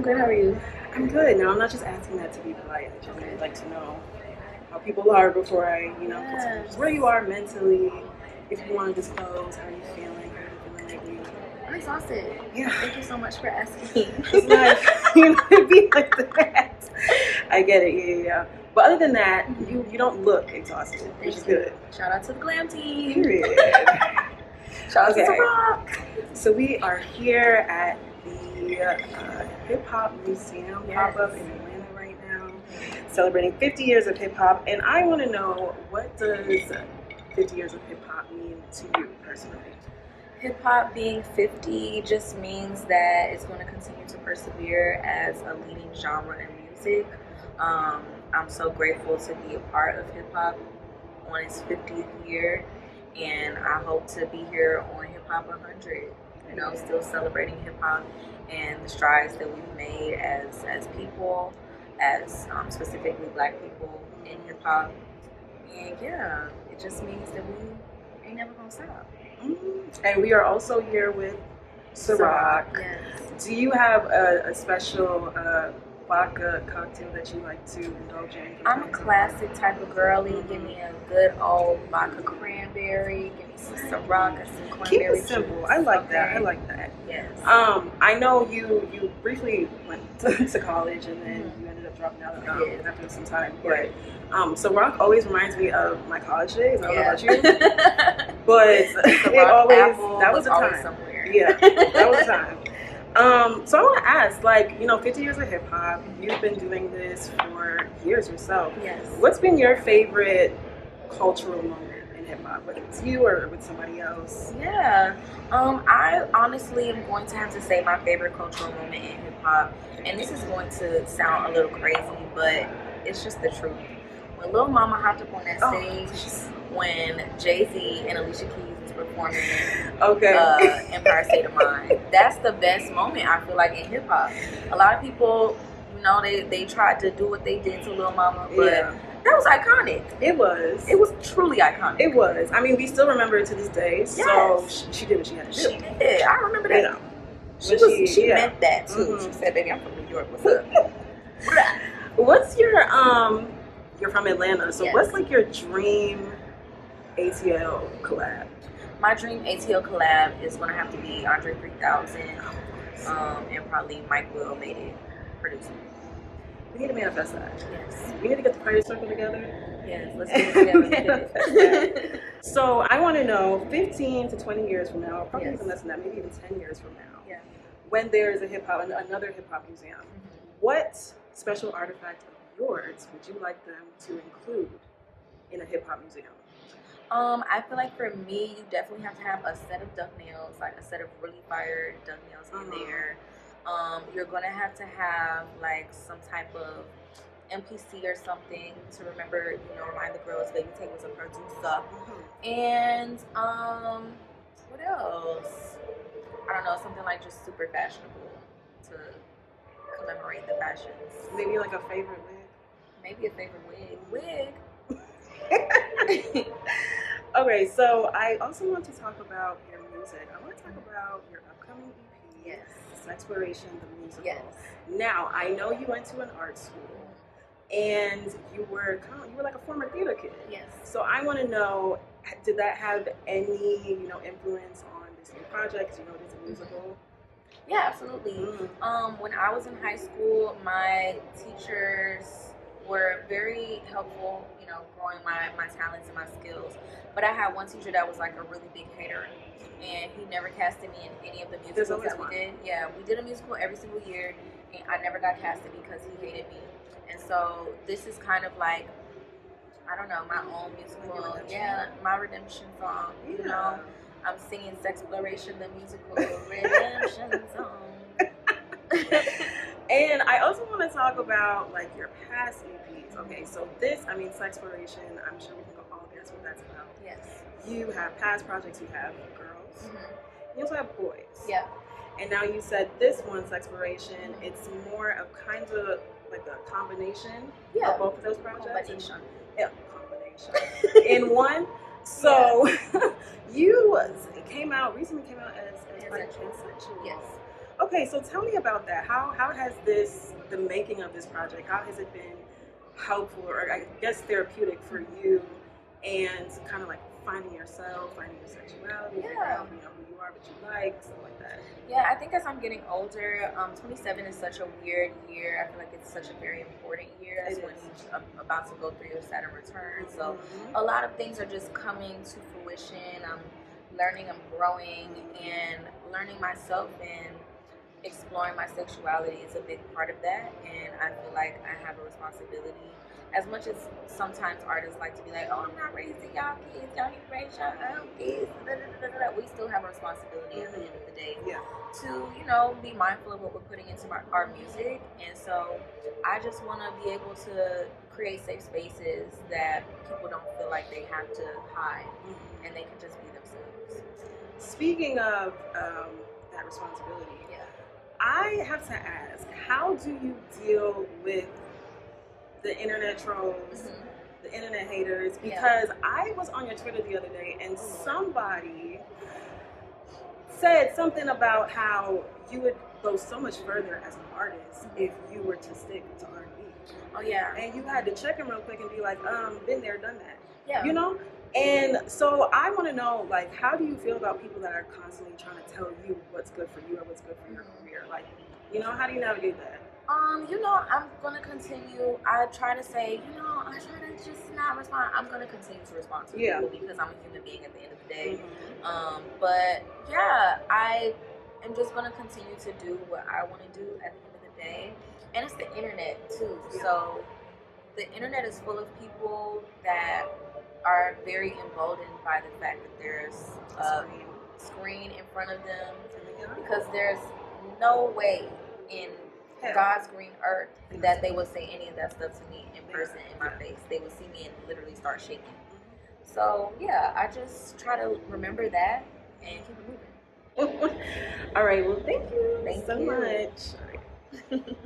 good. How are you? I'm good. Now, I'm not just asking that to be polite. I just would like to know how people are before I, continue. Just where you are mentally, if you want to disclose, how are you feeling? How are you feeling lately? I'm exhausted. Yeah. Thank you so much for asking. It's not, it'd be like that. I get it. Yeah. But other than that, you don't look exhausted, which is good. Shout out to the glam team. Period. Shout out to CÜROC. So we are here at the Hip Hop Museum pop-up in Atlanta right now, celebrating 50 years of hip hop. And I want to know, what does 50 years of hip hop mean to you personally? Hip hop being 50 just means that it's going to continue to persevere as a leading genre in music. I'm so grateful to be a part of hip hop on its 50th year, and I hope to be here on Hip Hop 100. Still celebrating hip hop and the strides that we've made as people, as specifically Black people in hip hop. And yeah, it just means that we ain't never gonna stop. And we are also here with CÜROC. Yes. Do you have a special vodka cocktail that you like to indulge in? I'm a classic type of girly. Give me a good old vodka cranberry. Give me some CÜROC and some cranberry. Keep it simple. I like that. I like that. Yes. I know you briefly went to college and then you ended up dropping out after some time. But CÜROC always reminds me of my college days. I don't know about you, but it always that was a time. Somewhere. Yeah, that was a time. So I want to ask, 50 years of hip hop, you've been doing this for years yourself. Yes. What's been your favorite cultural moment in hip hop, whether it's you or with somebody else? Yeah. I honestly am going to have to say my favorite cultural moment in hip hop, and this is going to sound a little crazy, but it's just the truth. When Lil Mama hopped up on that stage, when Jay-Z and Alicia Keys was performing Empire State of Mind, that's the best moment I feel like in hip hop. A lot of people, they tried to do what they did to Lil Mama, but that was iconic. It was. It was truly iconic. It was. I mean, we still remember it to this day. Yes. So she did what she had to do. She did. I remember that. She meant that too. Mm-hmm. She said, "Baby, I'm from New York. What's up?" What's your You're from Atlanta, so what's like your dream ATL collab? My dream ATL collab is gonna have to be Andre 3000, and probably Mike Will made it producing. We need to manifest that. Yes. We need to get the prayer circle together. Yes, let's get it together. So I want to know, 15 to 20 years from now, or probably even less than that, maybe even 10 years from now, when there is another hip hop museum, what special artifact of yours would you like them to include in a hip hop museum? I feel like for me, you definitely have to have a set of duck nails, like a set of really fire duck nails in there. You're gonna have to have like some type of MPC or something to remember, remind the girls Baby Tate was a producer. And what else? I don't know, something like just super fashionable to commemorate the fashions. Maybe like a favorite wig. Maybe a favorite wig. Okay, so I also want to talk about your music. I want to talk about your upcoming EP. Yes. Exploration, the musical. Yes. Now, I know you went to an art school, and you were like a former theater kid. Yes. So I want to know, did that have any influence on this new project? Because it is a musical. Yeah, absolutely. When I was in high school, my teachers were very helpful, growing my talents and my skills. But I had one teacher that was like a really big hater, and he never casted me in any of the musicals that we did. Yeah, we did a musical every single year, and I never got casted because he hated me. And so this is kind of like, I don't know, my own musical. Yeah, my redemption song. I'm singing Sexploration, the musical redemption song. And I also want to talk about like your past EPs. Okay, so Sexploration, I'm sure we can all guess what that's about. Yes. You have past projects, you have girls. You also have boys. Yeah. And now you said this one, Sexploration, it's more of kind of like a combination of both of those projects. Combination. In one. So you recently came out as like pansexual. Yes. Okay, so tell me about that. How has the making of this project, how has it been helpful or I guess therapeutic for you and kind of like finding yourself, finding your sexuality, figuring out, who you are, what you like, stuff like that? Yeah, I think as I'm getting older, 27 is such a weird year. I feel like it's such a very important year. That's when you're about to go through your Saturn return. So a lot of things are just coming to fruition. I'm learning, I'm growing, and learning myself and exploring my sexuality is a big part of that. And I feel like I have a responsibility. As much as sometimes artists like to be like, oh, I'm not raising y'all kids, y'all need to raise your own kids, we still have a responsibility at the end of the day to, be mindful of what we're putting into our music. And so I just want to be able to create safe spaces that people don't feel like they have to hide and they can just be themselves. Speaking of that responsibility, I have to ask, how do you deal with the internet trolls, the internet haters? Because I was on your Twitter the other day and somebody said something about how you would go so much further as an artist if you were to stick to R&B. Oh yeah. And you had to check him real quick and be like, been there, done that. Yeah. And so I want to know, like, how do you feel about people that are constantly trying to tell you what's good for you or what's good for your career? Like, how do you navigate that? I'm gonna continue. I try to say, I try to just not respond. I'm gonna continue to respond to people because I'm a human being at the end of the day. But yeah, I am just gonna continue to do what I want to do at the end of the day. And it's the internet too. So the internet is full of people that are very emboldened by the fact that there's a screen in front of them, because there's no way in God's green earth that they would say any of that stuff to me in person, in my face. They would see me and literally start shaking. So yeah, I just try to remember that and keep it moving. All right, well, thank you so much. All right.